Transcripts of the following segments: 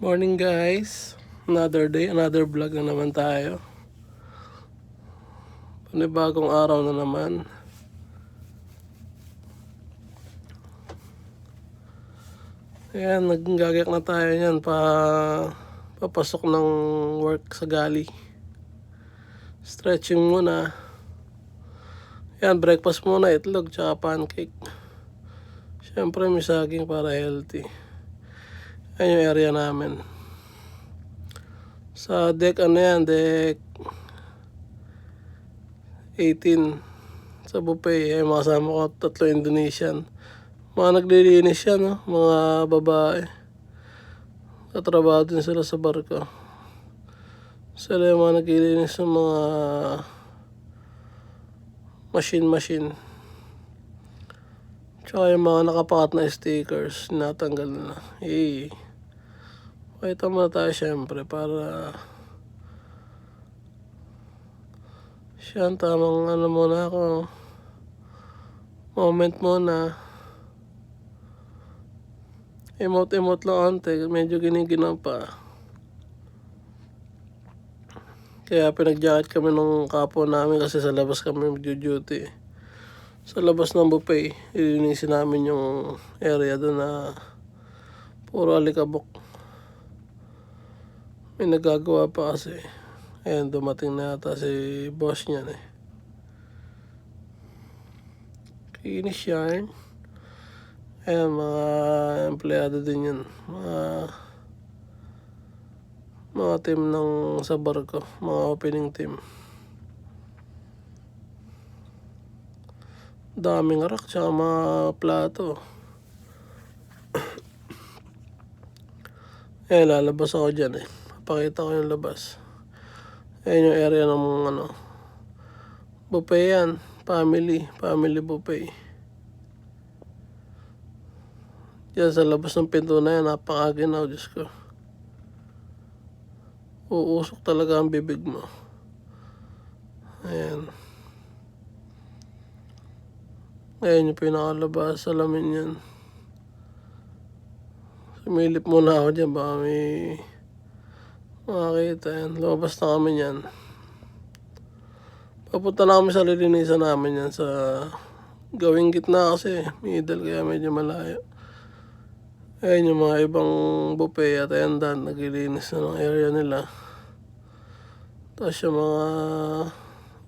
Morning guys, another day, another vlog na naman tayo. Panibagong araw na naman. Ayan, naggagayak na tayo yan papasok ng work sa gali. Stretching muna. Ayan, breakfast muna, itlog tsaka pancake. Siyempre may saging para healthy. Ayan yung area namin. Sa deck deck 18 sa buffet. Ay mga kasama ko, 3 Indonesian. Mga naglilinis yan, no? Mga babae. Tatrabaho din sila sa barko. Sila yung mga naglilinis ng mga machine. Tsaka yung mga nakapakat na stickers, natanggal na. Pakita muna tayo syempre para siya tamang muna ako. Moment muna. Emote lang ante, medyo giniginaw pa. Kaya pinag-jacket kami nung kapo namin kasi sa labas kami mag-duty. Sa labas ng buffet, ilinisin namin yung area doon na puro alikabok. May nagagawa pa kasi. Ayan, dumating na yata si boss niyan eh. Kinis yan. Ayan, mga empleyado din yun. Mga team ng sa barko, mga opening team. Daming rack tsaka mga plato. Lalabas ako dyan eh. Papakita ko yung labas. Ayan yung area ng buffet yan. Family buffet. Diyan sa labas ng pinto na yan, napakaginaw, Diyos ko. Uusok talaga ang bibig mo. Ayan. Ayan yung pinakalabas, salamin yan. Sumilip muna ako dyan, baka may makakita yan. Lumabas na kami yan. Papunta na kami sa lilinisan namin yan sa gawing gitna kasi middle kaya medyo malayo. Ayan yung mga ibang buffet at ayan dan, naglilinis na ng area nila. Tapos yung mga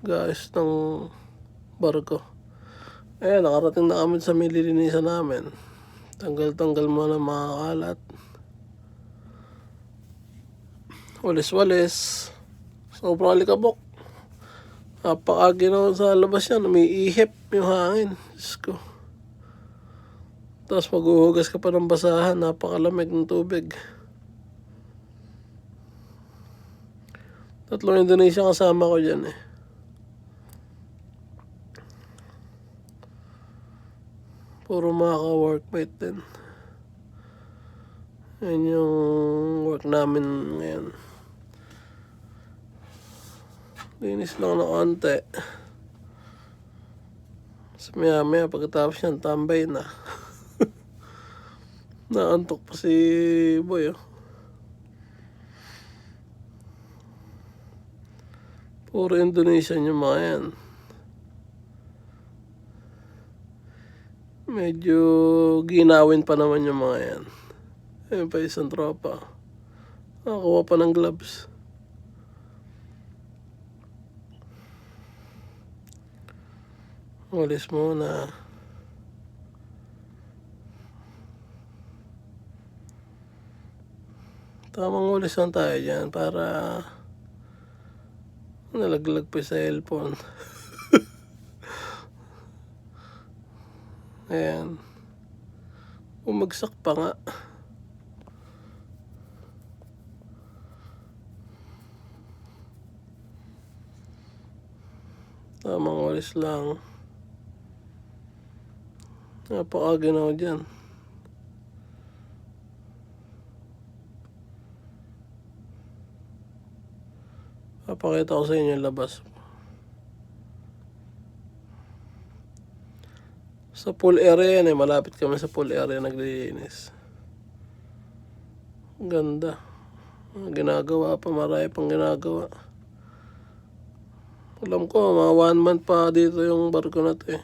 guys ng barko. Ayan, nakarating na kami sa nililinisan namin. Tanggal muna mga kalat. Walis. Sobrang alikabok. Napakaginaw sa labas yan. Umiihip yung hangin. Diyos ko. Tapos maghuhugas ka pa ng basahan. Napakalamig ng tubig. 3 Indonesia kasama ko dyan eh. Puro mga ka-workmate din. Yan yung work namin ngayon. Linis lang na konti. So maya pagkatapos yan, tambay na. Naantok pa si boy oh. Puro Indonesian yung mga yan. Medyo ginawin pa naman yung mga yan. Ayun pa isang tropa. Nakakuha pa ng gloves. Walis muna. Tamang walis lang tayo dyan para nalaglag pa sa cellphone. Ayan. Umagsak pa nga. Tamang walis lang. Napakaginaw dyan. Papakita ko sa inyo yung labas. Sa pool area yan eh. Malapit kami sa pool area naglilinis. Ganda. Ginagawa pa, marami pang ginagawa. Alam ko, mga 1 month pa dito yung barko na to eh.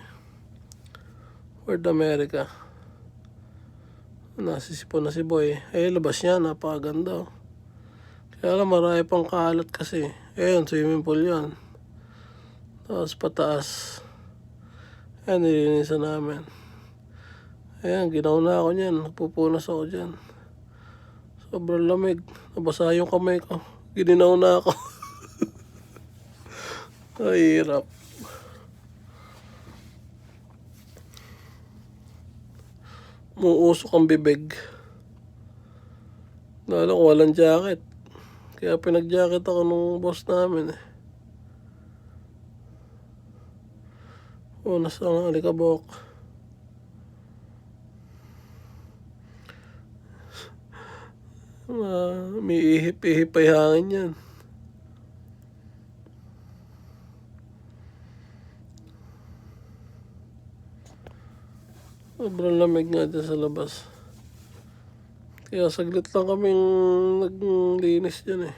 World America. Nasisipon na si Boy. Labas niya, napakaganda oh. Kaya lang marami pang kalat kasi. Ayun, swimming pool yan. Tapos pataas. Ayan, nilinisan namin. Ayan, ginaw na ako niyan. Nagpupunas ako dyan. Sobrang lamig. Nabasa yung kamay ko. Gininaw na ako. Ay, hirap. Muusok ang bibig. Lalo kung walang jacket. Kaya pinag-jacket ako nung boss namin eh. Unas ang alikabok. May ihip-ihip ay hangin yan. Sobrang lamig nga dyan sa labas. Kaya saglit lang kaming naglinis dyan eh.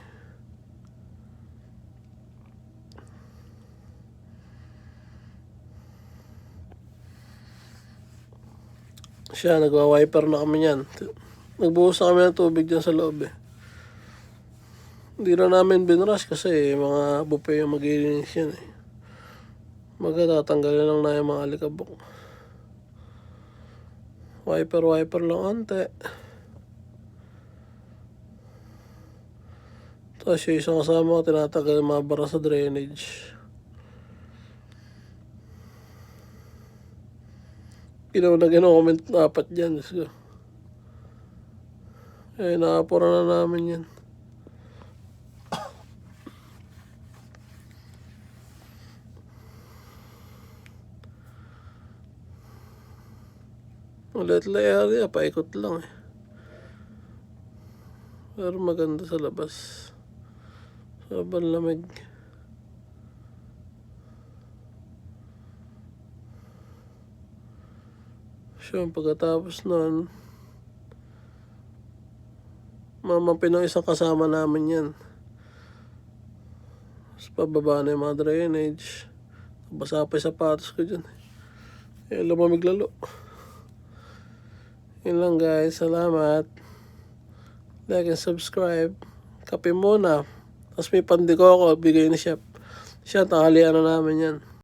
Siya, nagwa-wiper na kami yan. Nagbuhos na kami ng tubig dyan sa loob eh. Hindi na namin binrush kasi mga bupe yung maglilinis yan eh. Tatanggalin lang na yung mga alikabok. Wiper lang ante. Tapos yung isang kasama ko tinatagal yung mga bara sa drainage. Ginaw na comment na 4 dyan. So. Nakapura na namin yan. Little area, paikot lang eh. Pero maganda sa labas. Sobrang lamig. So, pagkatapos nun, mamapin ng isang kasama namin yan. Tapos pababa na yung mga drainage. Basa pa yung sapatos ko dyan. Lumamig lalo. Yun lang guys, salamat. Like and subscribe. Kape muna. Tapos may pandiko ako, bigay ni Chef. Siya, tanghalian na namin yan.